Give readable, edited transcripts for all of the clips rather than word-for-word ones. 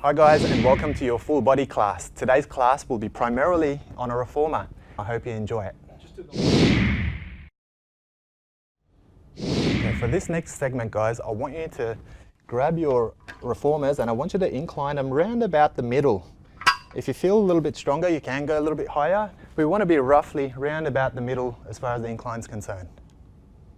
Hi guys, and welcome to your full body class. Today's class will be primarily on a reformer. I hope you enjoy it. Okay, for this next segment guys, I want you to grab your reformers and I want you to incline them round about the middle. If you feel a little bit stronger, you can go a little bit higher. We want to be roughly round about the middle as far as the incline is concerned.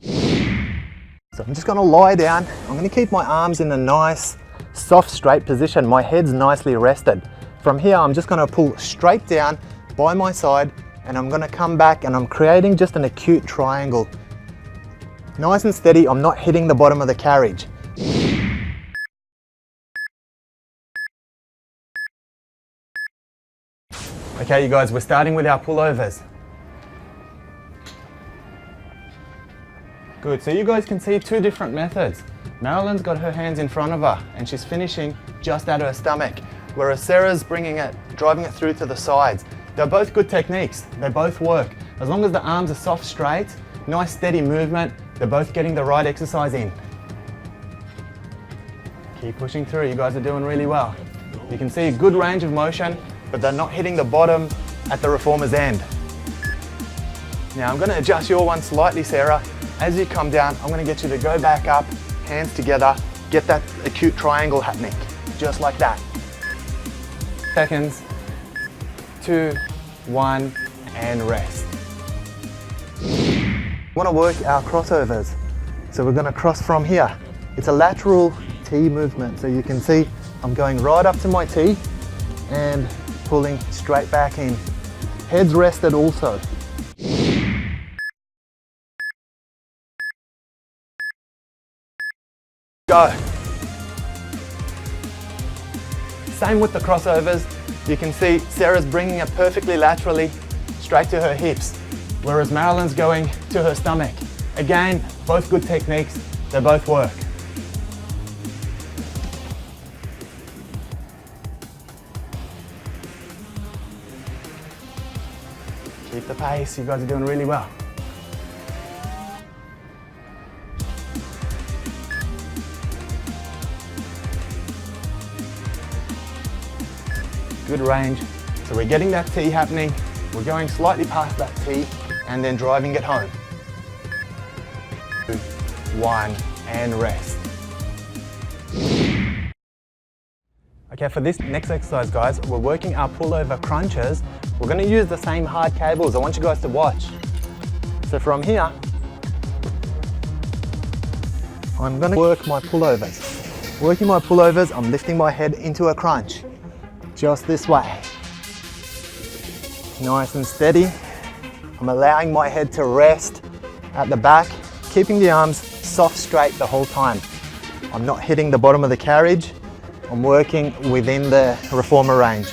So I'm just going to lie down. I'm going to keep my arms in a nice, soft, straight position. My head's nicely rested. From here, I'm just going to pull straight down by my side and I'm going to come back and I'm creating just an acute triangle. Nice and steady, I'm not hitting the bottom of the carriage. Okay, you guys, we're starting with our pullovers. Good, so you guys can see two different methods. Marilyn's got her hands in front of her and she's finishing just at her stomach, whereas Sarah's driving it through to the sides. They're both good techniques, they both work. As long as the arms are soft, straight, nice steady movement, they're both getting the right exercise in. Keep pushing through, you guys are doing really well. You can see a good range of motion, but they're not hitting the bottom at the reformer's end. Now I'm going to adjust your one slightly, Sarah. As you come down, I'm going to get you to go back up, hands together, get that acute triangle happening, just like that. Seconds, 2, 1, and rest. We want to work our crossovers. So we're going to cross from here. It's a lateral T movement, so you can see I'm going right up to my T and pulling straight back in. Head's rested also. Go. Same with the crossovers. You can see Sarah's bringing it perfectly laterally straight to her hips, whereas Marilyn's going to her stomach. Again, both good techniques, they both work. Keep the pace, you guys are doing really well. Good range. So we're getting that T happening, we're going slightly past that T and then driving it home. 2, 1, and rest. Okay, for this next exercise guys, we're working our pullover crunches. We're going to use the same hard cables. I want you guys to watch. So from here, I'm going to work my pullovers. Working my pullovers, I'm lifting my head into a crunch. Just this way. Nice and steady. I'm allowing my head to rest at the back, keeping the arms soft, straight the whole time. I'm not hitting the bottom of the carriage. I'm working within the reformer range.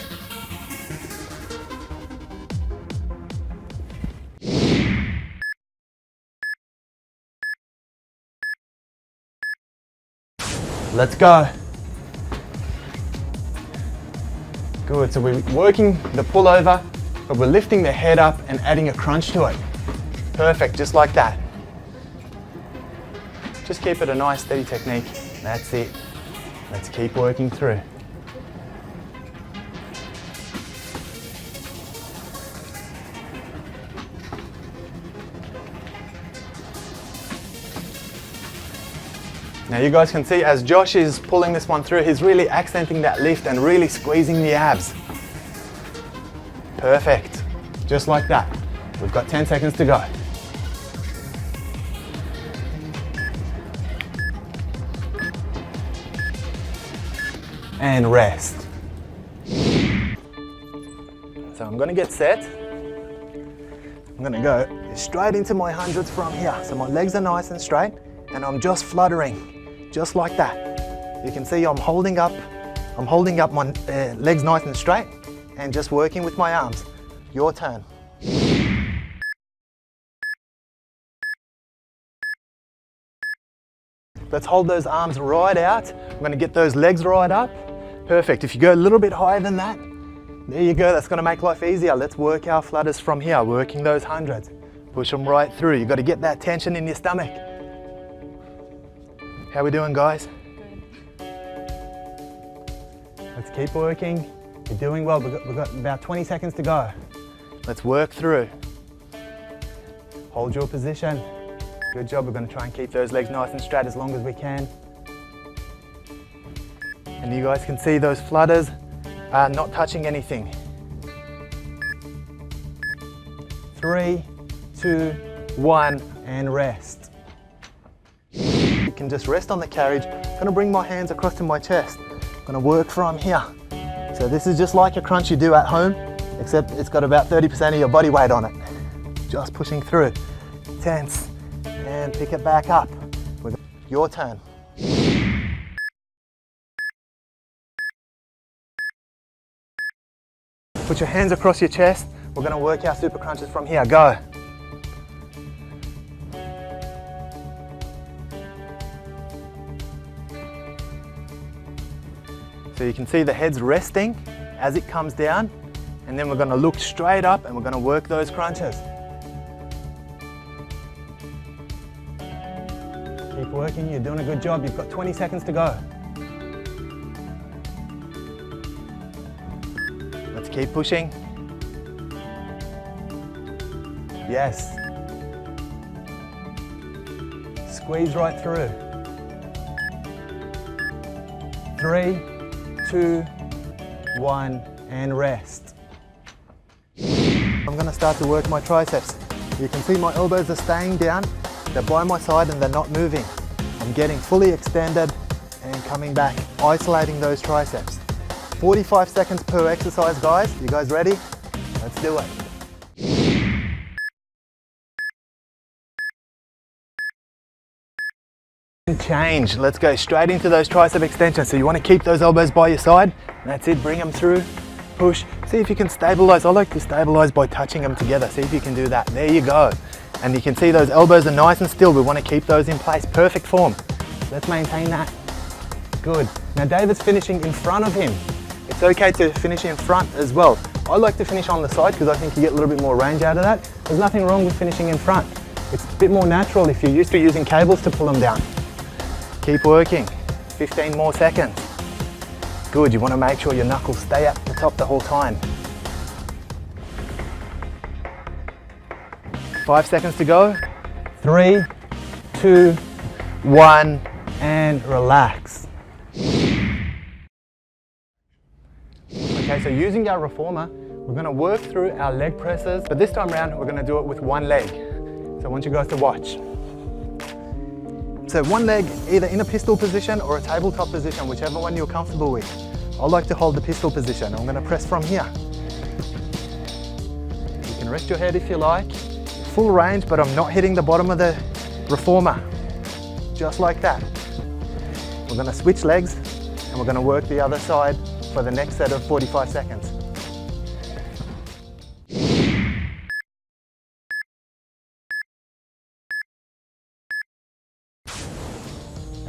Let's go. Good, so we're working the pullover, but we're lifting the head up and adding a crunch to it. Perfect, just like that. Just keep it a nice steady technique. That's it. Let's keep working through. Now you guys can see as Josh is pulling this one through, he's really accenting that lift and really squeezing the abs. Perfect. Just like that. We've got 10 seconds to go. And rest. So I'm going to get set. I'm going to go straight into my hundreds from here. So my legs are nice and straight and I'm just fluttering. Just like that. You can see I'm holding up my legs nice and straight and just working with my arms. Your turn. Let's hold those arms right out. I'm going to get those legs right up. Perfect. If you go a little bit higher than that, there you go. That's going to make life easier. Let's work our flutters from here, working those hundreds. Push them right through. You've got to get that tension in your stomach. How we doing, guys? Good. Let's keep working. You're doing well. We've got about 20 seconds to go. Let's work through. Hold your position. Good job. We're going to try and keep those legs nice and straight as long as we can. And you guys can see those flutters are not touching anything. 3, 2, 1, and rest. You can just rest on the carriage. I'm going to bring my hands across to my chest. I'm going to work from here. So this is just like a crunch you do at home, except it's got about 30% of your body weight on it. Just pushing through. Tense, and pick it back up. Your turn. Put your hands across your chest. We're going to work our super crunches from here. Go. So you can see the head's resting as it comes down, and then we're going to look straight up and we're going to work those crunches. Keep working, you're doing a good job. You've got 20 seconds to go. Let's keep pushing. Yes. Squeeze right through. 3, 2, 1, and rest. I'm going to start to work my triceps. You can see my elbows are staying down. They're by my side and they're not moving. I'm getting fully extended and coming back, isolating those triceps. 45 seconds per exercise, guys. You guys ready? Let's do it. Change. Let's go straight into those tricep extensions. So you want to keep those elbows by your side. That's it. Bring them through. Push. See if you can stabilize. I like to stabilize by touching them together. See if you can do that. There you go. And you can see those elbows are nice and still. We want to keep those in place. Perfect form. Let's maintain that. Good. Now David's finishing in front of him. It's okay to finish in front as well. I like to finish on the side because I think you get a little bit more range out of that. There's nothing wrong with finishing in front. It's a bit more natural if you're used to using cables to pull them down. Keep working. 15 more seconds. Good. You want to make sure your knuckles stay at the top the whole time. 5 seconds to go. 3, 2, 1, and relax. Okay, so using our reformer, we're going to work through our leg presses, but this time around we're going to do it with one leg. So I want you guys to watch. So one leg either in a pistol position or a tabletop position, whichever one you're comfortable with. I like to hold the pistol position. I'm going to press from here. You can rest your head if you like. Full range, but I'm not hitting the bottom of the reformer. Just like that. We're going to switch legs and we're going to work the other side for the next set of 45 seconds.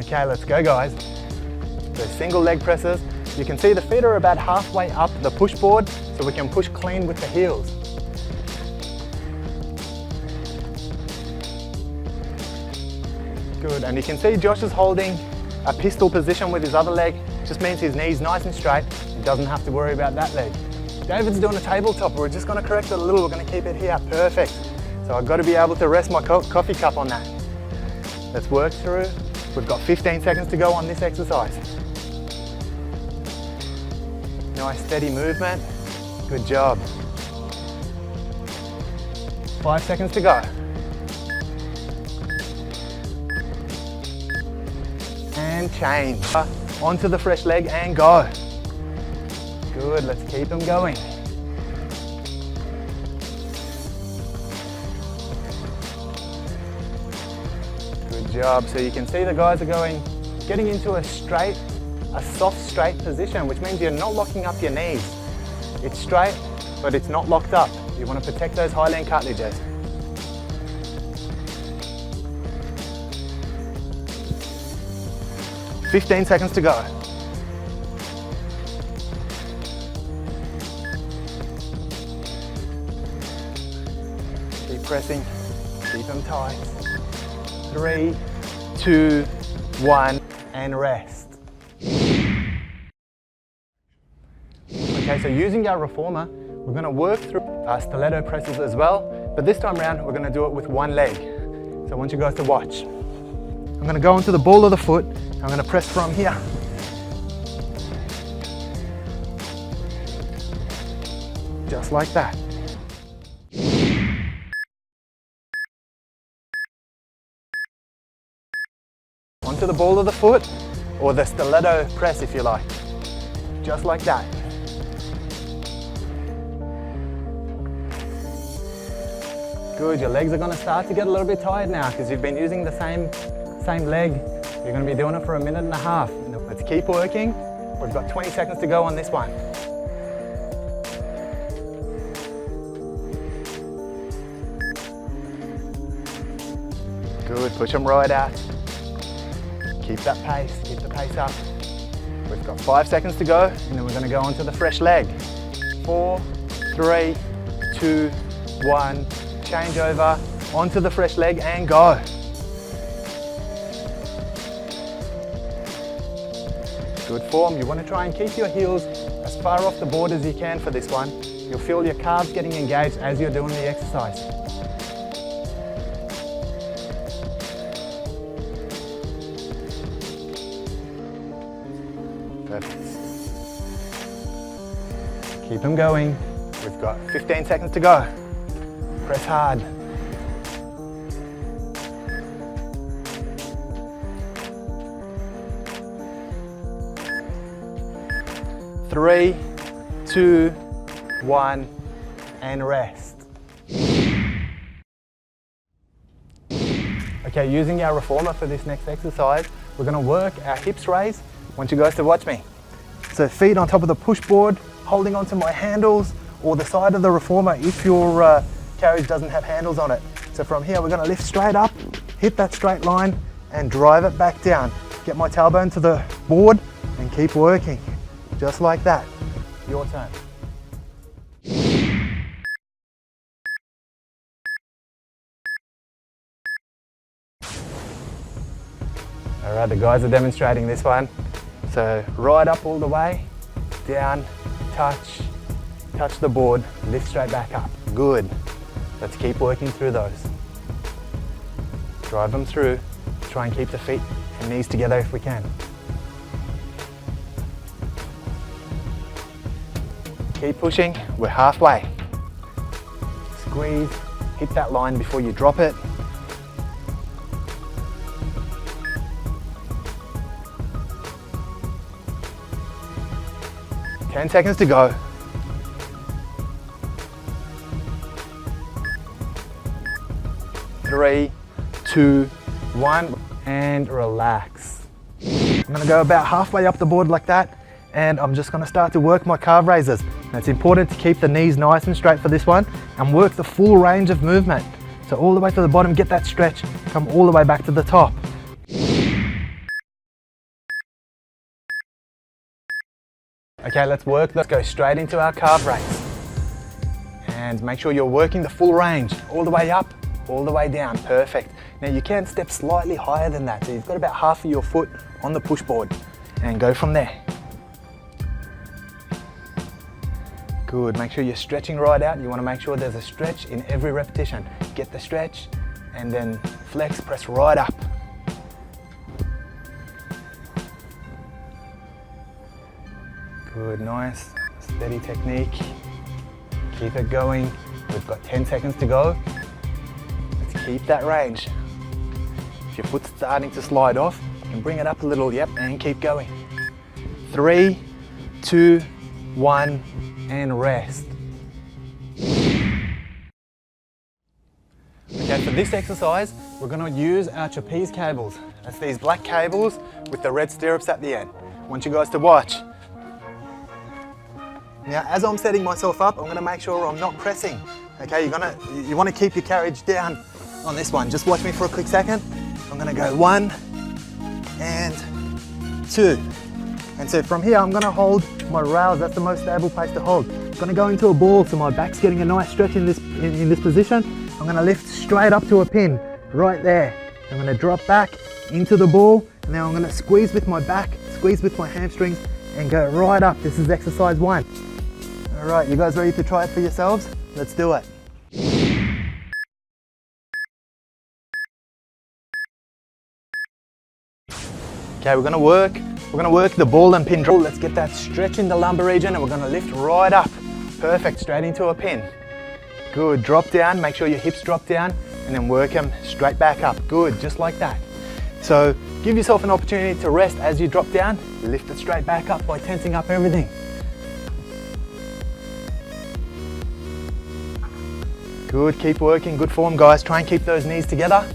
Okay, let's go, guys. So single leg presses. You can see the feet are about halfway up the push board, so we can push clean with the heels. Good, and you can see Josh is holding a pistol position with his other leg. Just means his knee's nice and straight. He doesn't have to worry about that leg. David's doing a tabletop. We're just going to correct it a little. We're going to keep it here. Perfect. So I've got to be able to rest my coffee cup on that. Let's work through. We've got 15 seconds to go on this exercise. Nice steady movement. Good job. 5 seconds to go. And change. Onto the fresh leg and go. Good, let's keep them going. Good job. So you can see the guys are getting into a soft straight position, which means you're not locking up your knees. It's straight, but it's not locked up. You want to protect those hyaline cartilages. $15 seconds to go. Keep pressing, keep them tight. 3, 2, 1, and rest. Okay, so using our reformer, we're gonna work through our stiletto presses as well, but this time around, we're gonna do it with one leg. So I want you guys to watch. I'm gonna go onto the ball of the foot, I'm gonna press from here. Just like that. Onto the ball of the foot, or the stiletto press if you like. Just like that. Good, your legs are gonna start to get a little bit tired now because you've been using the same leg. You're gonna be doing it for a minute and a half. Let's keep working. We've got 20 seconds to go on this one. Good, push them right out. Keep that pace, keep the pace up. We've got 5 seconds to go, and then we're gonna go onto the fresh leg. 4, 3, 2, 1, change over, onto the fresh leg and go. Good form, you wanna try and keep your heels as far off the board as you can for this one. You'll feel your calves getting engaged as you're doing the exercise. Perfect. Keep them going. We've got 15 seconds to go. Press hard. Three, 2, 1, and rest. Okay, using our reformer for this next exercise, we're gonna work our hips raise. I want you guys to watch me. So feet on top of the push board, holding onto my handles or the side of the reformer if your carriage doesn't have handles on it. So from here, we're gonna lift straight up, hit that straight line and drive it back down. Get my tailbone to the board and keep working. Just like that. Your turn. All right, the guys are demonstrating this one. So right up all the way, down, touch the board, lift straight back up. Good. Let's keep working through those. Drive them through. Try and keep the feet and knees together if we can. Keep pushing, we're halfway. Squeeze, hit that line before you drop it. Ten seconds to go. 3, 2, 1, and relax. I'm gonna go about halfway up the board like that, and I'm just gonna start to work my calf raises. And it's important to keep the knees nice and straight for this one, and work the full range of movement. So all the way to the bottom, get that stretch, come all the way back to the top. Okay, let's go straight into our calf raise. And make sure you're working the full range, all the way up, all the way down, perfect. Now you can step slightly higher than that, so you've got about half of your foot on the push board, and go from there. Good, make sure you're stretching right out. You wanna make sure there's a stretch in every repetition. Get the stretch, and then flex, press right up. Good, nice, steady technique. Keep it going. We've got 10 seconds to go. Let's keep that range. If your foot's starting to slide off, you can bring it up a little, yep, and keep going. 3, 2, 1, and rest. Okay, for this exercise, we're gonna use our trapeze cables. That's these black cables with the red stirrups at the end. I want you guys to watch. Now, as I'm setting myself up, I'm gonna make sure I'm not pressing. Okay, you wanna keep your carriage down on this one. Just watch me for a quick second. I'm gonna go 1 and 2. And so from here, I'm gonna hold my rails. That's the most stable place to hold. I'm gonna go into a ball, so my back's getting a nice stretch in this position. I'm gonna lift straight up to a pin, right there. I'm gonna drop back into the ball, and then I'm gonna squeeze with my back, squeeze with my hamstrings, and go right up. This is exercise 1. All right, you guys ready to try it for yourselves? Let's do it. Okay, we're gonna work the ball and pin drop. Let's get that stretch in the lumbar region and we're gonna lift right up. Perfect, straight into a pin. Good, drop down, make sure your hips drop down and then work them straight back up. Good, just like that. So give yourself an opportunity to rest as you drop down, lift it straight back up by tensing up everything. Good, keep working, good form guys. Try and keep those knees together.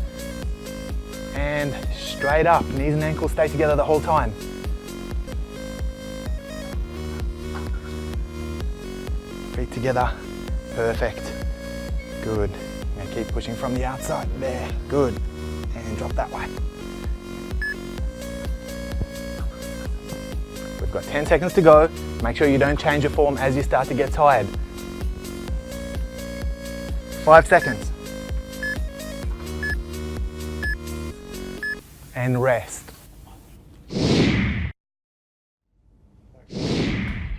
And straight up, knees and ankles stay together the whole time. Feet together, perfect. Good, now keep pushing from the outside, there, good. And drop that way. We've got 10 seconds to go. Make sure you don't change your form as you start to get tired. 5 seconds. And rest.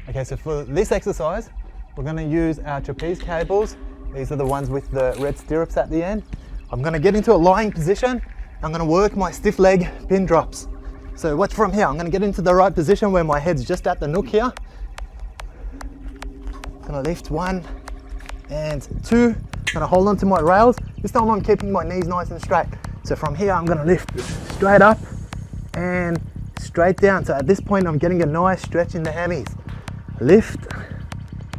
Okay, so for this exercise, we're going to use our trapeze cables. These are the ones with the red stirrups at the end. I'm going to get into a lying position. I'm going to work my stiff leg pin drops. So watch from here. I'm going to get into the right position where my head's just at the nook here. I'm going to lift 1 and 2. I'm going to hold on to my rails. This time I'm keeping my knees nice and straight. So from here I'm going to lift straight up and straight down. So at this point I'm getting a nice stretch in the hammies. Lift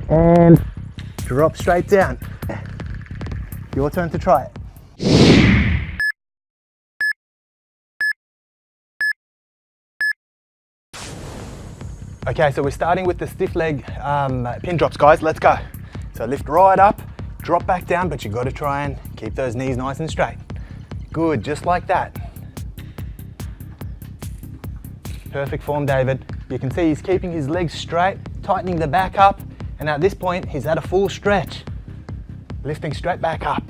and drop straight down. Your turn to try it. Okay, so we're starting with the stiff leg pin drops, guys. Let's go. So lift right up, drop back down, but you got to try and keep those knees nice and straight. Good, just like that. Perfect form, David. You can see he's keeping his legs straight, tightening the back up, and at this point he's at a full stretch. Lifting straight back up.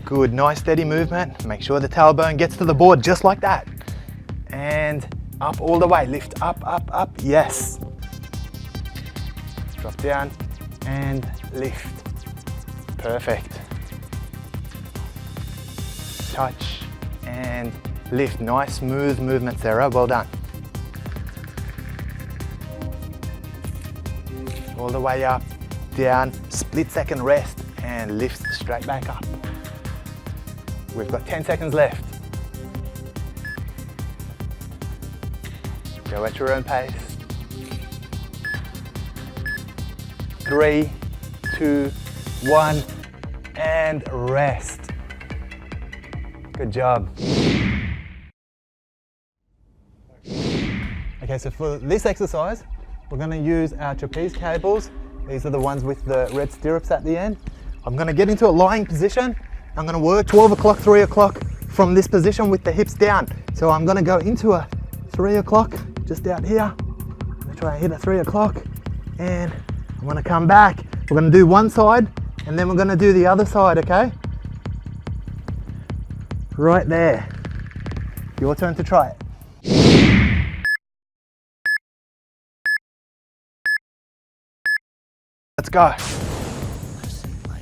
Good, nice steady movement. Make sure the tailbone gets to the board just like that. And up all the way, lift up, up, up, yes. Drop down and lift. Perfect. Touch and lift. Nice smooth movement, Sarah, well done. All the way up, down, split second rest and lift straight back up. We've got 10 seconds left. Go at your own pace. 3, 2, 1, and rest. Good job. Okay, so for this exercise, we're going to use our trapeze cables. These are the ones with the red stirrups at the end. I'm going to get into a lying position. I'm going to work 12 o'clock, 3 o'clock from this position with the hips down. So I'm going to go into a 3 o'clock, just out here. I'm going to try and hit a 3 o'clock and I'm going to come back. We're going to do one side and then we're going to do the other side, okay? Right there. Your turn to try it. Let's go.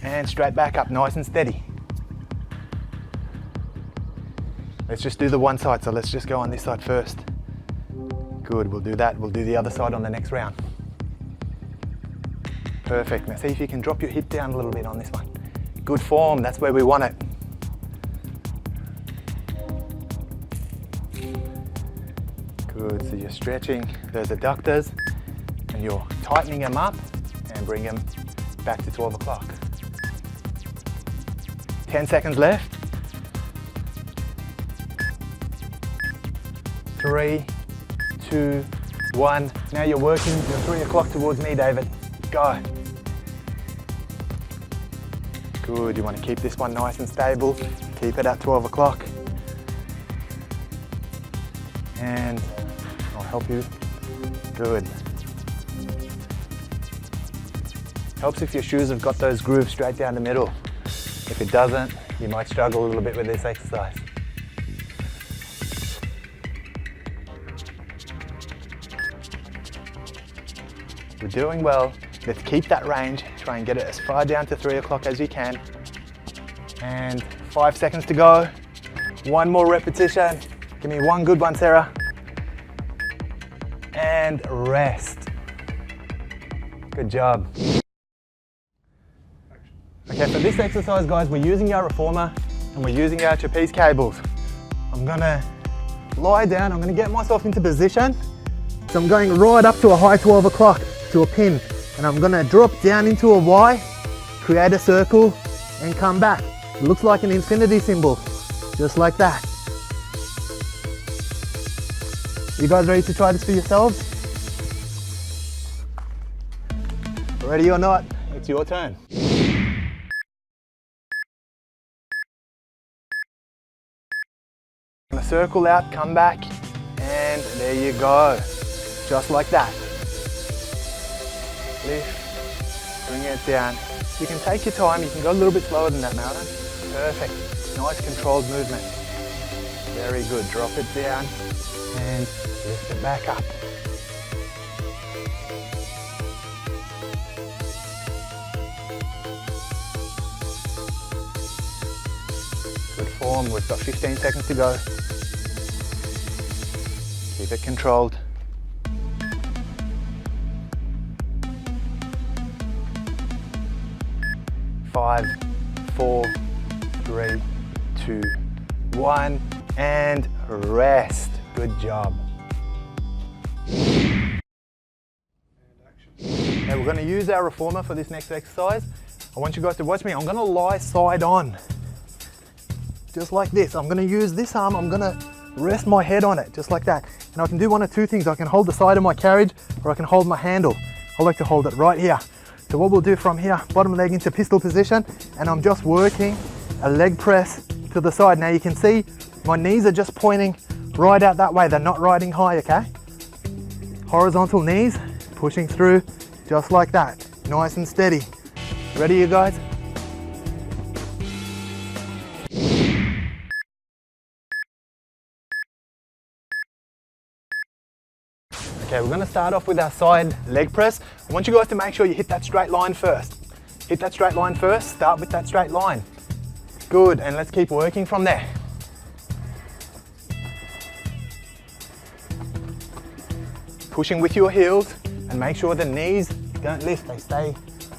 And straight back up, nice and steady. Let's just do the one side, so let's just go on this side first. Good, we'll do that. We'll do the other side on the next round. Perfect. Now see if you can drop your hip down a little bit on this one. Good form, that's where we want it. Good, so you're stretching those adductors and you're tightening them up and bring them back to 12 o'clock. 10 seconds left. 3, 2, 1. Now you're working your 3 o'clock towards me, David. Go. Good, you want to keep this one nice and stable. Keep it at 12 o'clock. And I'll help you. Good. Helps if your shoes have got those grooves straight down the middle. If it doesn't, you might struggle a little bit with this exercise. We're doing well. Let's keep that range. Try and get it as far down to 3 o'clock as you can. And 5 seconds to go. One more repetition. Give me one good one, Sarah. And rest. Good job. Okay, for this exercise, guys, we're using our reformer and we're using our trapeze cables. I'm gonna lie down, I'm gonna get myself into position. So I'm going right up to a high 12 o'clock to a pin, and I'm gonna drop down into a Y, create a circle, and come back. It looks like an infinity symbol, just like that. You guys ready to try this for yourselves? Ready or not, it's your turn. Gonna circle out, come back, and there you go. Just like that. Lift, bring it down. You can take your time, you can go a little bit slower than that, Malden. Perfect, nice controlled movement. Very good, drop it down and lift it back up. Good form, we've got 15 seconds to go. Keep it controlled. Five, 4, 3, 2, 1, and rest. Good job. Now we're going to use our reformer for this next exercise. I want you guys to watch me. I'm going to lie side on. Just like this. I'm going to use this arm. I'm going to rest my head on it, just like that. And I can do one of two things. I can hold the side of my carriage, or I can hold my handle. I like to hold it right here. So what we'll do from here, bottom leg into pistol position, and I'm just working a leg press to the side. Now you can see my knees are just pointing right out that way. They're not riding high, okay? Horizontal knees, pushing through just like that. Nice and steady. Ready, you guys? Okay, we're gonna start off with our side leg press. I want you guys to make sure you hit that straight line first. Hit that straight line first, start with that straight line. Good, and let's keep working from there. Pushing with your heels, and make sure the knees don't lift, they stay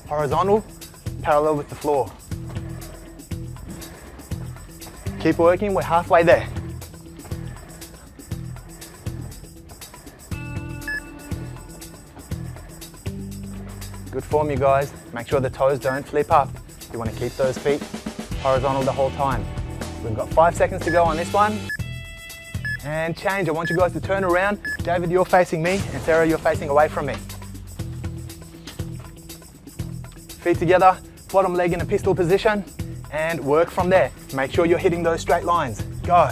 horizontal, parallel with the floor. Keep working, we're halfway there. Good form, you guys. Make sure the toes don't flip up. You want to keep those feet horizontal the whole time. We've got 5 seconds to go on this one. And change. I want you guys to turn around. David, you're facing me, and Sarah, you're facing away from me. Feet together, bottom leg in a pistol position, and work from there. Make sure you're hitting those straight lines. Go.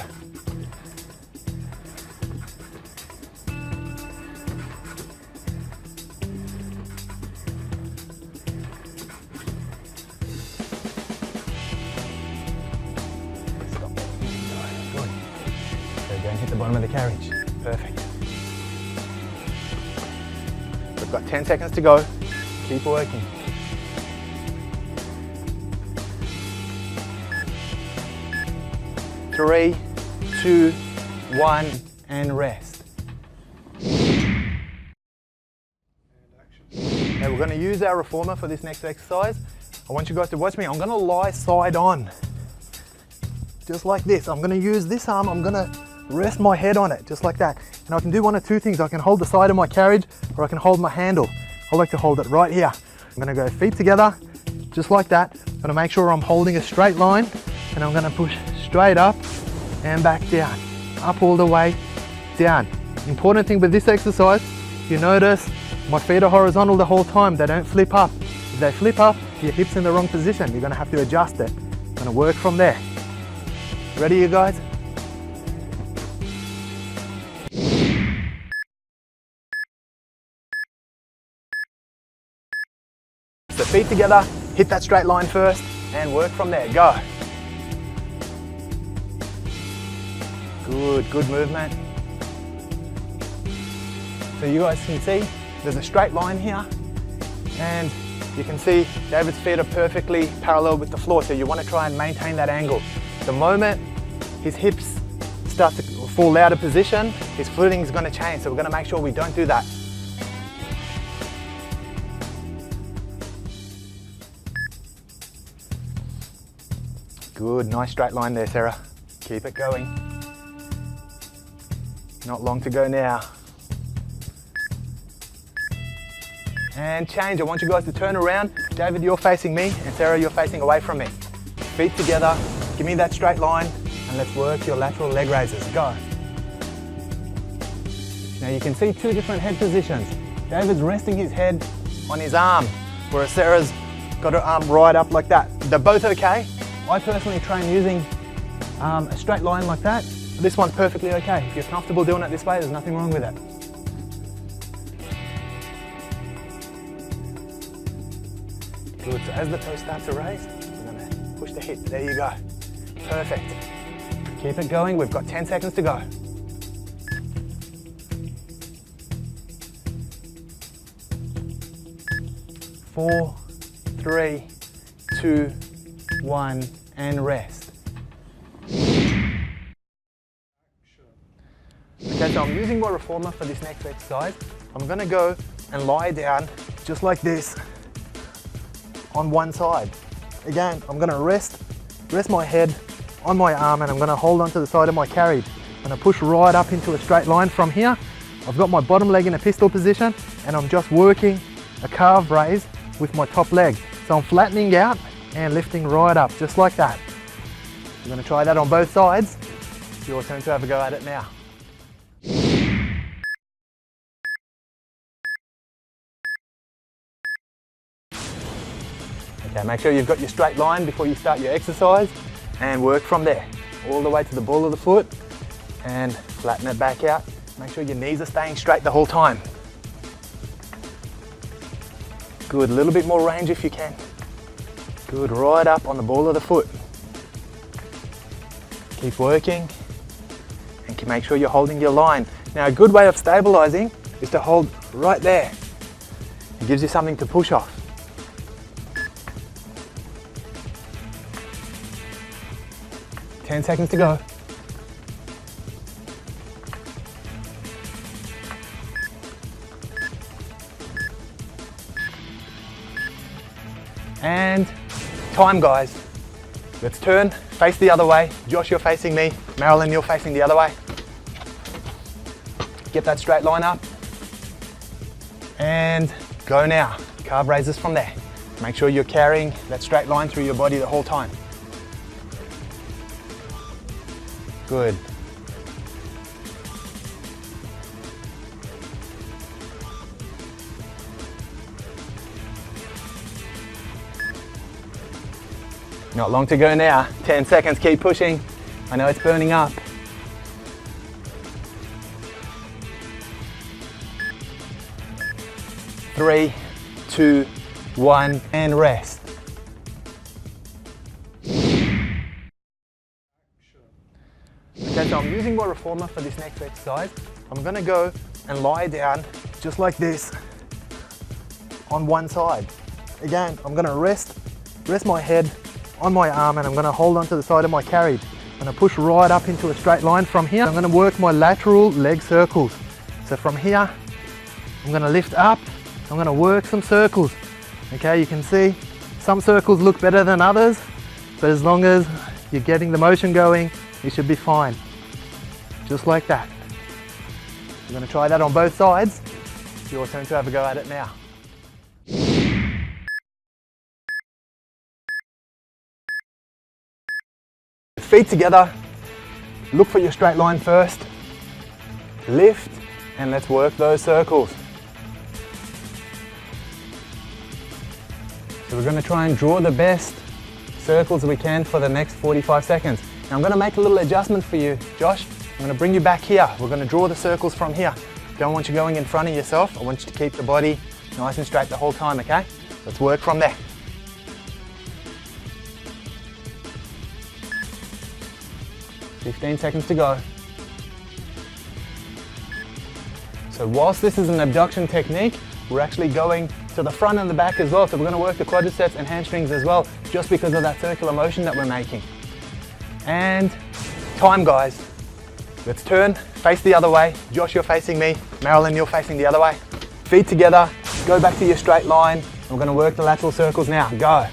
Don't hit the bottom of the carriage. Perfect. We've got 10 seconds to go. Keep working. Three, 2, 1, and rest. Now we're going to use our reformer for this next exercise. I want you guys to watch me. I'm going to lie side on. Just like this. I'm going to use this arm. I'm going to rest my head on it, just like that. And I can do one of two things. I can hold the side of my carriage, or I can hold my handle. I like to hold it right here. I'm gonna go feet together, just like that. I'm gonna make sure I'm holding a straight line, and I'm gonna push straight up and back down. Up all the way, down. Important thing with this exercise, you notice my feet are horizontal the whole time. They don't flip up. If they flip up, your hip's in the wrong position. You're gonna have to adjust it. I'm gonna work from there. Ready, you guys? So feet together, hit that straight line first, and work from there. Go. Good, good movement. So you guys can see, there's a straight line here. And you can see David's feet are perfectly parallel with the floor, so you want to try and maintain that angle. The moment his hips start to fall out of position, his footing is going to change, so we're going to make sure we don't do that. Good, nice straight line there, Sarah. Keep it going. Not long to go now. And change. I want you guys to turn around. David, you're facing me, and Sarah, you're facing away from me. Feet together. Give me that straight line, and let's work your lateral leg raises. Go. Now you can see two different head positions. David's resting his head on his arm, whereas Sarah's got her arm right up like that. They're both okay. I personally train using a straight line like that. This one's perfectly okay. If you're comfortable doing it this way, there's nothing wrong with it. Good, so as the toes start to raise, we're gonna push the hip. There you go. Perfect. Keep it going, we've got 10 seconds to go. 4, 3, 2, 1, and rest. Okay, so I'm using my reformer for this next exercise. I'm gonna go and lie down just like this on one side. Again, I'm gonna rest my head on my arm, and I'm gonna hold onto the side of my carriage. I'm gonna push right up into a straight line from here. I've got my bottom leg in a pistol position, and I'm just working a calf raise with my top leg. So I'm flattening out and lifting right up, just like that. I'm gonna try that on both sides. It's your turn to have a go at it now. Okay, make sure you've got your straight line before you start your exercise, and work from there, all the way to the ball of the foot, and flatten it back out. Make sure your knees are staying straight the whole time. Good, a little bit more range if you can. Good, right up on the ball of the foot. Keep working, and make sure you're holding your line. Now, a good way of stabilizing is to hold right there. It gives you something to push off. Ten seconds to go. And time, guys. Let's turn, face the other way. Josh, you're facing me. Marilyn, you're facing the other way. Get that straight line up. And go now. Calf raises from there. Make sure you're carrying that straight line through your body the whole time. Good. Not long to go now. 10 seconds, keep pushing. I know it's burning up. 3, 2, 1, and rest. Okay, so I'm using my reformer for this next exercise. I'm gonna go and lie down just like this on one side. Again, I'm gonna rest my head on my arm, and I'm gonna hold onto the side of my carriage. I'm gonna push right up into a straight line from here. I'm gonna work my lateral leg circles. So from here, I'm gonna lift up. I'm gonna work some circles. Okay, you can see some circles look better than others, but as long as you're getting the motion going, you should be fine. Just like that. You're gonna try that on both sides. It's your turn to have a go at it now. Feet together, look for your straight line first, lift, and let's work those circles. So we're going to try and draw the best circles we can for the next 45 seconds. Now I'm going to make a little adjustment for you, Josh. I'm going to bring you back here. We're going to draw the circles from here. Don't want you going in front of yourself. I want you to keep the body nice and straight the whole time, okay? Let's work from there. $15 seconds to go. So whilst this is an abduction technique, we're actually going to the front and the back as well. So we're going to work the quadriceps and hamstrings as well, just because of that circular motion that we're making. And time, guys. Let's turn, face the other way. Josh, you're facing me. Marilyn, you're facing the other way. Feet together, go back to your straight line. We're going to work the lateral circles now. Go.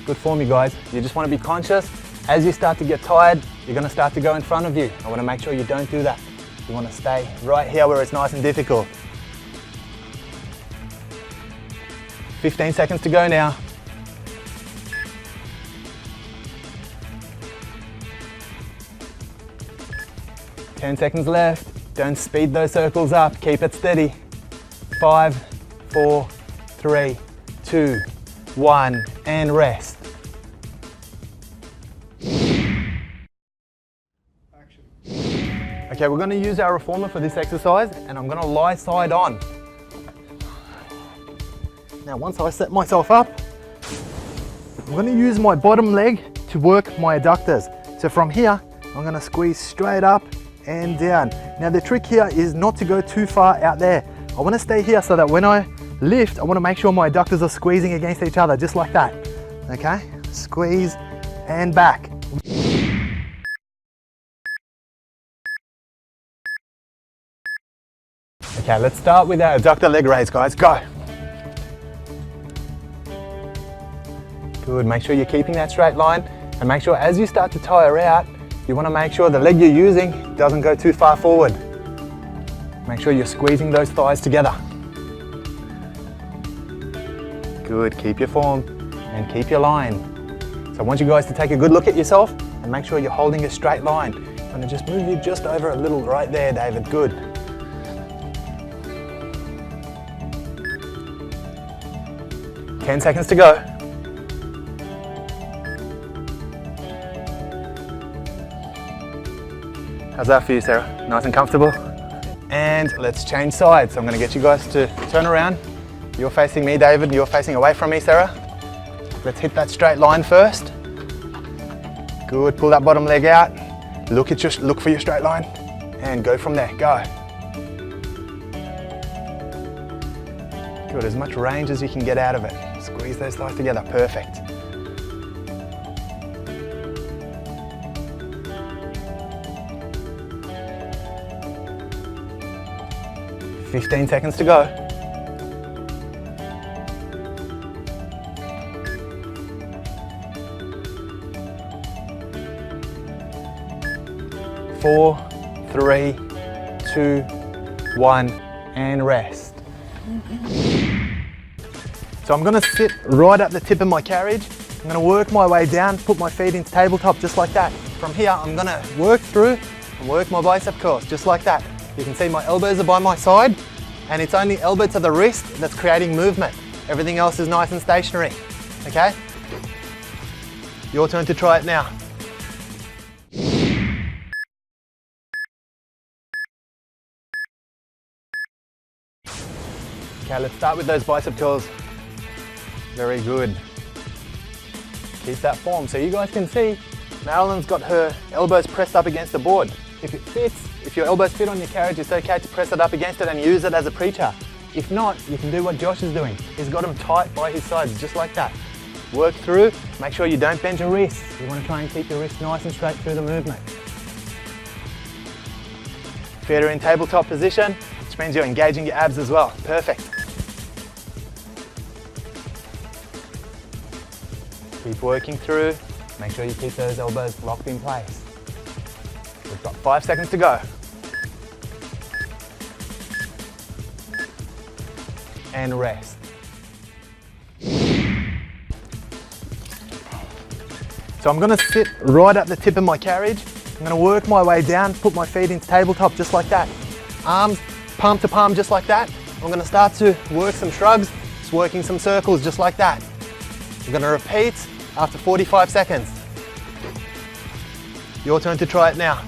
Good form, you guys. You just want to be conscious. As you start to get tired, you're going to start to go in front of you. I want to make sure you don't do that. You want to stay right here where it's nice and difficult. 15 seconds to go now. Ten seconds left. Don't speed those circles up. Keep it steady. 5, 4, 3, 2, 1, and rest. Okay, we're going to use our reformer for this exercise, and I'm going to lie side on. Now, once I set myself up, I'm going to use my bottom leg to work my adductors. So from here, I'm going to squeeze straight up and down. Now, the trick here is not to go too far out there. I want to stay here so that when I lift, I want to make sure my adductors are squeezing against each other, just like that. Okay, squeeze and back. Okay, let's start with our adductor leg raise, guys. Go. Good, make sure you're keeping that straight line, and make sure as you start to tire out, you want to make sure the leg you're using doesn't go too far forward. Make sure you're squeezing those thighs together. Good, keep your form and keep your line. So I want you guys to take a good look at yourself and make sure you're holding a straight line. I'm going to just move you just over a little right there, David. Good. Ten seconds to go. How's that for you, Sarah? Nice and comfortable? And let's change sides. So I'm going to get you guys to turn around. You're facing me, David. You're facing away from me, Sarah. Let's hit that straight line first. Good. Pull that bottom leg out. Look for your straight line, and go from there. Go. Good. As much range as you can get out of it. Squeeze those thighs together. Perfect. Fifteen seconds to go. 4, 3, 2, 1, and rest. So I'm going to sit right at the tip of my carriage. I'm going to work my way down, put my feet into tabletop just like that. From here, I'm going to work through and work my bicep curls just like that. You can see my elbows are by my side, and it's only elbow to the wrist that's creating movement. Everything else is nice and stationary, okay? Your turn to try it now. Okay, let's start with those bicep curls. Very good. Keep that form. So you guys can see, Marilyn's got her elbows pressed up against the board. If it fits, if your elbows fit on your carriage, it's okay to press it up against it and use it as a preacher. If not, you can do what Josh is doing. He's got them tight by his sides, just like that. Work through, make sure you don't bend your wrists. You want to try and keep your wrists nice and straight through the movement. Feet are in tabletop position, which means you're engaging your abs as well. Perfect. Keep working through. Make sure you keep those elbows locked in place. We've got 5 seconds to go. And rest. So I'm going to sit right at the tip of my carriage. I'm going to work my way down, put my feet into tabletop just like that. Arms palm to palm just like that. I'm going to start to work some shrugs, just working some circles just like that. I'm going to repeat after 45 seconds. Your turn to try it now.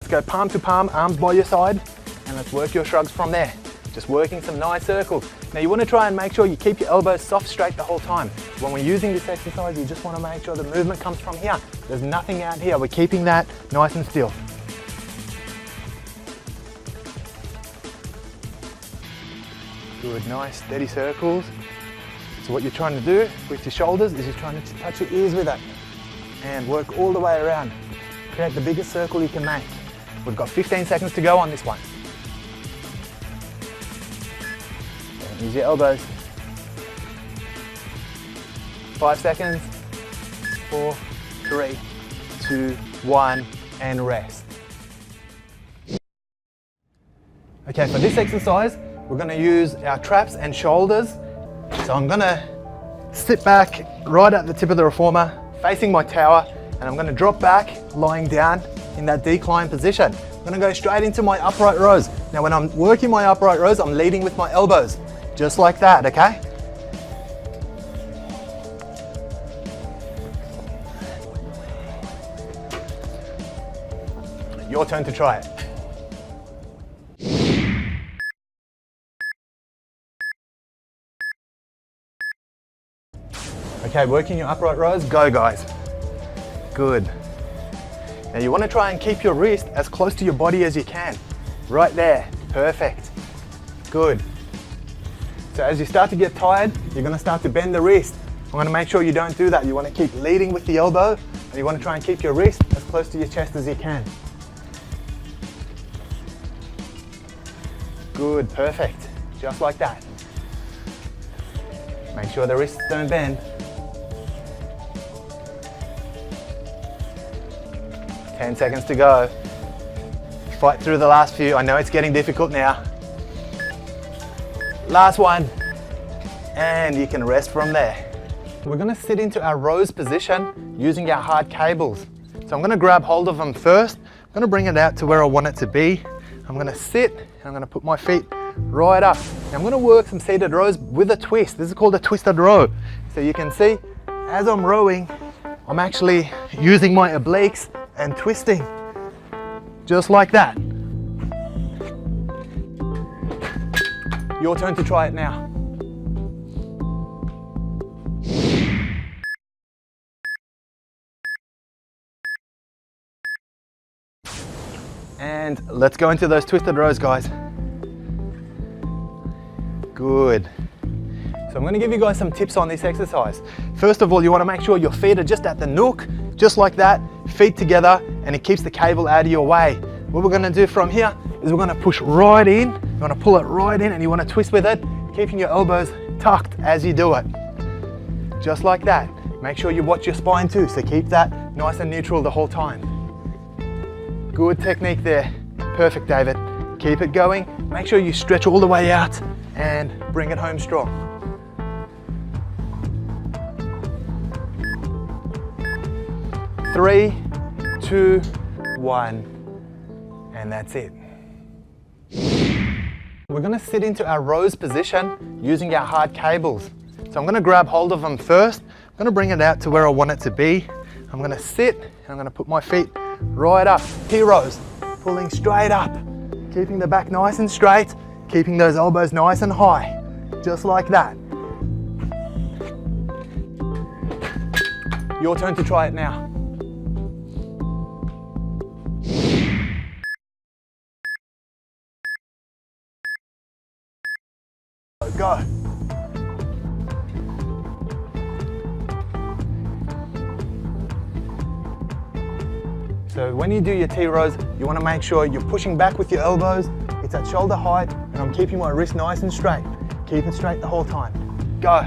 Let's go palm to palm, arms by your side, and let's work your shrugs from there. just working some nice circles. Now you want to try and make sure you keep your elbows soft straight the whole time. When we're using this exercise, you just want to make sure the movement comes from here. There's nothing out here. We're keeping that nice and still. Good, nice, steady circles. So what you're trying to do with your shoulders is you're trying to touch your ears with it and work all the way around. Create the biggest circle you can make. We've got 15 seconds to go on this one. And use your elbows. 5 seconds. 4, 3, 2, 1, and rest. Okay, for this exercise, we're going to use our traps and shoulders. So I'm going to sit back right at the tip of the reformer, facing my tower, and I'm going to drop back, lying down in that decline position. I'm going to go straight into my upright rows. Now when I'm working my upright rows, I'm leading with my elbows, just like that, okay? Your turn to try it. Okay, working your upright rows, go guys. Good. Now you want to try and keep your wrist as close to your body as you can. Right there, perfect. Good. So as you start to get tired, you're going to start to bend the wrist. I'm going to make sure you don't do that. You want to keep leading with the elbow, and you want to try and keep your wrist as close to your chest as you can. Good, perfect. Just like that. Make sure the wrists don't bend. 10 seconds to go. Fight through the last few. I know it's getting difficult now. Last one. And you can rest from there. We're going to sit into our rose position using our hard cables. So I'm going to grab hold of them first. I'm going to bring it out to where I want it to be. I'm going to sit and I'm going to put my feet right up. Now I'm going to work some seated rows with a twist. This is called a twisted row. So you can see as I'm rowing, I'm actually using my obliques and twisting, just like that. Your turn to try it now. And let's go into those twisted rows, guys. Good. So I'm going to give you guys some tips on this exercise. First of all, you want to make sure your feet are just at the nook, just like that, feet together, and it keeps the cable out of your way. What we're going to do from here is we're going to push right in. You want to pull it right in and you want to twist with it, keeping your elbows tucked as you do it. Just like that. Make sure you watch your spine too, so keep that nice and neutral the whole time. Good technique there. Perfect, David. Keep it going. Make sure you stretch all the way out and bring it home strong. 3, 2, 1, and that's it. We're going to sit into our rose position using our hard cables. So I'm going to grab hold of them first. I'm going to bring it out to where I want it to be. I'm going to sit and I'm going to put my feet right up. T-rows, pulling straight up, keeping the back nice and straight, keeping those elbows nice and high, just like that. Your turn to try it now. Go. So when you do your T-rows, you want to make sure you're pushing back with your elbows. It's at shoulder height, and I'm keeping my wrist nice and straight. Keep it straight the whole time. Go.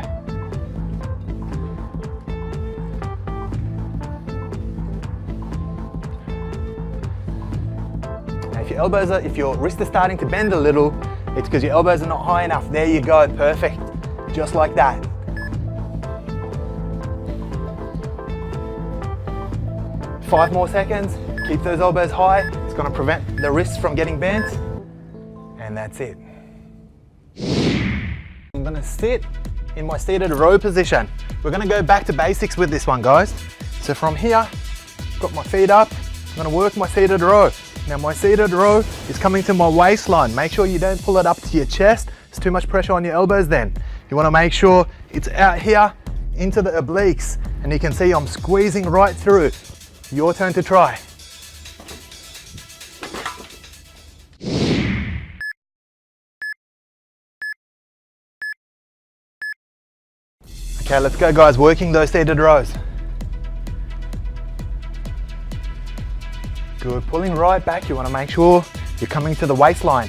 Now if your wrist is starting to bend a little, it's because your elbows are not high enough. There you go, perfect. Just like that. Five more seconds. Keep those elbows high. It's going to prevent the wrists from getting bent. And that's it. I'm going to sit in my seated row position. We're going to go back to basics with this one, guys. So from here, got my feet up. I'm going to work my seated row. Now my seated row is coming to my waistline. Make sure you don't pull it up to your chest. It's too much pressure on your elbows then. You want to make sure it's out here into the obliques, and you can see I'm squeezing right through. Your turn to try. Okay, let's go guys, working those seated rows. Good, pulling right back. You want to make sure you're coming to the waistline.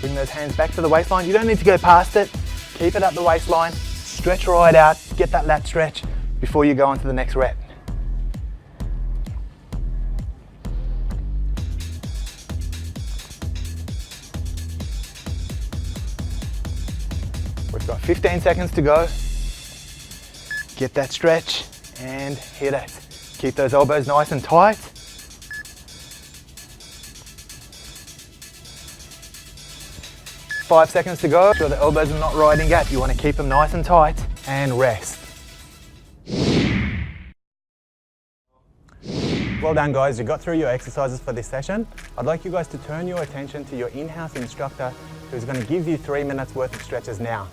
Bring those hands back to the waistline. You don't need to go past it. Keep it at the waistline. Stretch right out. Get that lat stretch before you go on to the next rep. We've got 15 seconds to go. Get that stretch and hit it. Keep those elbows nice and tight. 5 seconds to go. Make sure the elbows are not riding at. You want to keep them nice and tight and rest. Well done guys, you got through your exercises for this session. I'd like you guys to turn your attention to your in-house instructor who's going to give you 3 minutes worth of stretches now.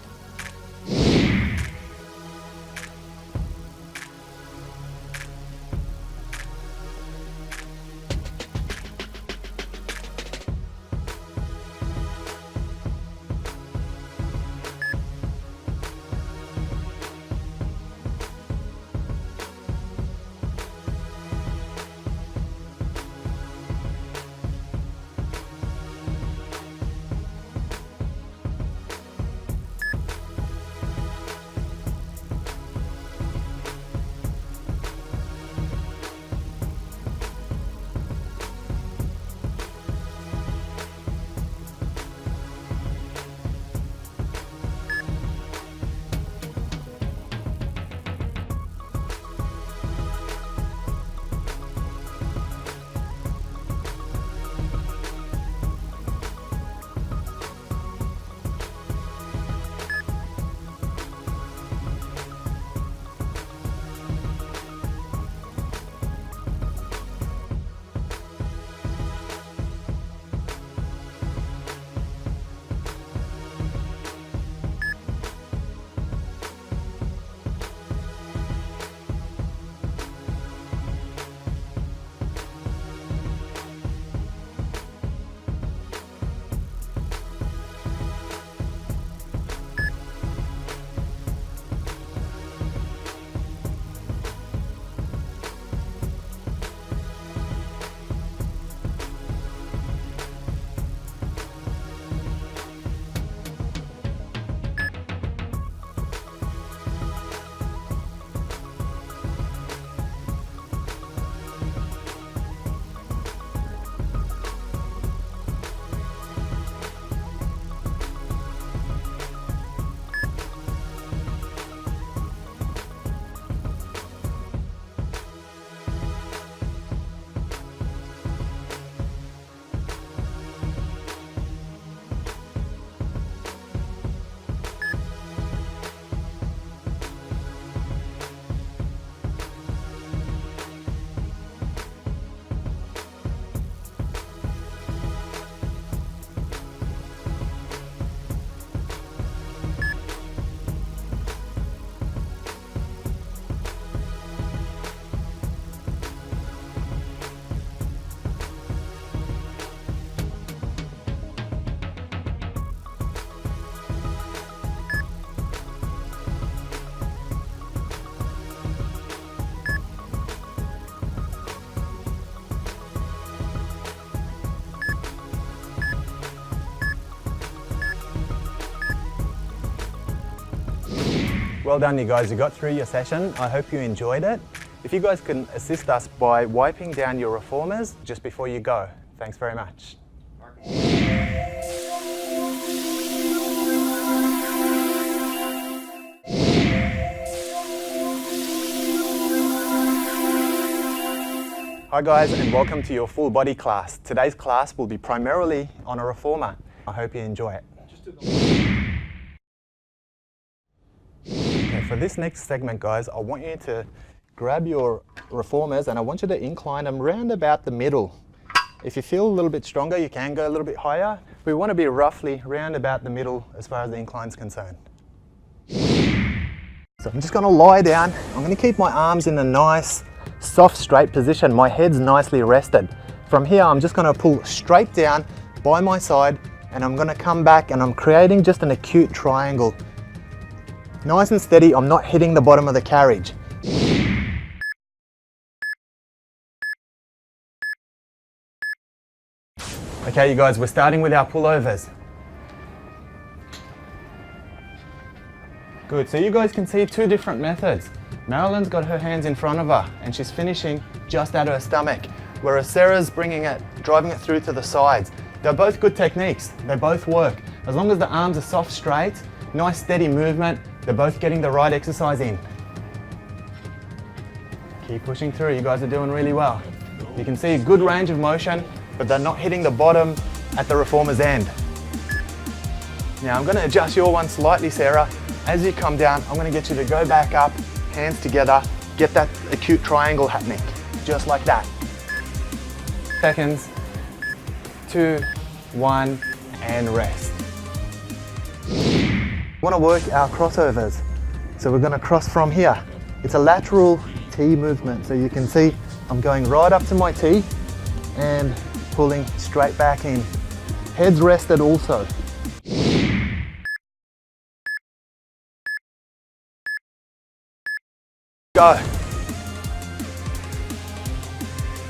Well done you guys, you got through your session. I hope you enjoyed it. If you guys can assist us by wiping down your reformers just before you go. Thanks very much. Hi guys, and welcome to your full body class. Today's class will be primarily on a reformer. I hope you enjoy it. Okay, for this next segment guys, I want you to grab your reformers and I want you to incline them round about the middle. If you feel a little bit stronger, you can go a little bit higher. We want to be roughly round about the middle as far as the incline's concerned. So I'm just going to lie down. I'm going to keep my arms in a nice, soft, straight position. My head's nicely rested. From here, I'm just going to pull straight down by my side, and I'm going to come back, and I'm creating just an acute triangle. Nice and steady. I'm not hitting the bottom of the carriage. Okay, you guys, we're starting with our pullovers. Good, so you guys can see two different methods. Marilyn's got her hands in front of her and she's finishing just at her stomach, whereas Sarah's driving it through to the sides. They're both good techniques, they both work. As long as the arms are soft, straight, nice steady movement, they're both getting the right exercise in. Keep pushing through, you guys are doing really well. You can see a good range of motion, but they're not hitting the bottom at the reformer's end. Now I'm going to adjust your one slightly, Sarah. As you come down, I'm going to get you to go back up, hands together, get that acute triangle happening, just like that. Seconds, 2, 1, and rest. We want to work our crossovers. So we're going to cross from here. It's a lateral T movement, so you can see I'm going right up to my T and pulling straight back in. Head's rested also. Go.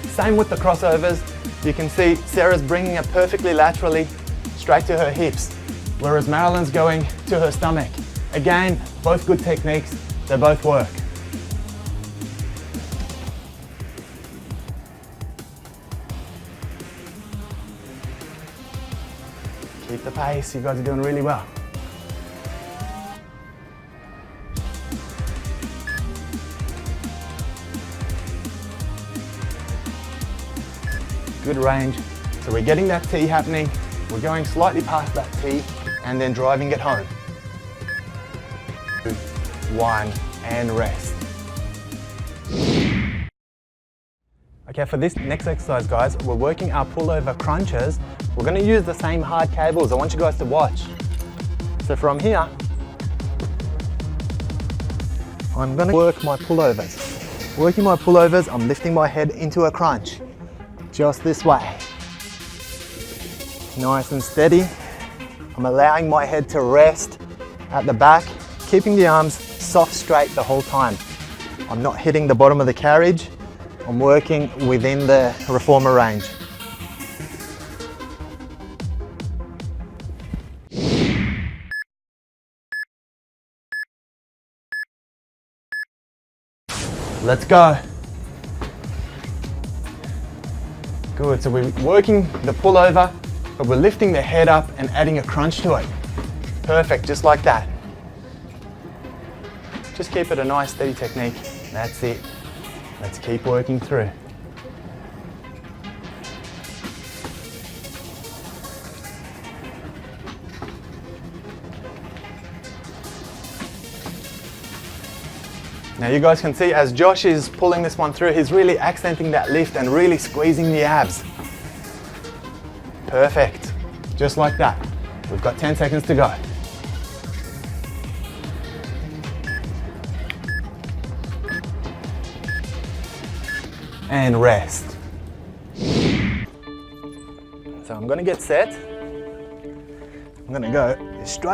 Same with the crossovers. You can see Sarah's bringing it perfectly laterally straight to her hips, whereas Marilyn's going to her stomach. Again, both good techniques, they both work. Keep the pace, you guys are doing really well. Good range. So we're getting that T happening, we're going slightly past that T and then driving it home. 2, 1, and rest. Okay, for this next exercise, guys, we're working our pullover crunches. We're going to use the same hard cables. I want you guys to watch. So from here, I'm going to work my pullovers. Working my pullovers, I'm lifting my head into a crunch. Just this way. Nice and steady. I'm allowing my head to rest at the back, keeping the arms soft, straight the whole time. I'm not hitting the bottom of the carriage. I'm working within the reformer range. Let's go. Good, so we're working the pullover, but we're lifting the head up and adding a crunch to it. Perfect, just like that. Just keep it a nice steady technique. That's it. Let's keep working through. Now you guys can see as Josh is pulling this one through, he's really accenting that lift and really squeezing the abs. Perfect, just like that. We've got 10 seconds to go. And rest. So I'm gonna get set. I'm gonna go straight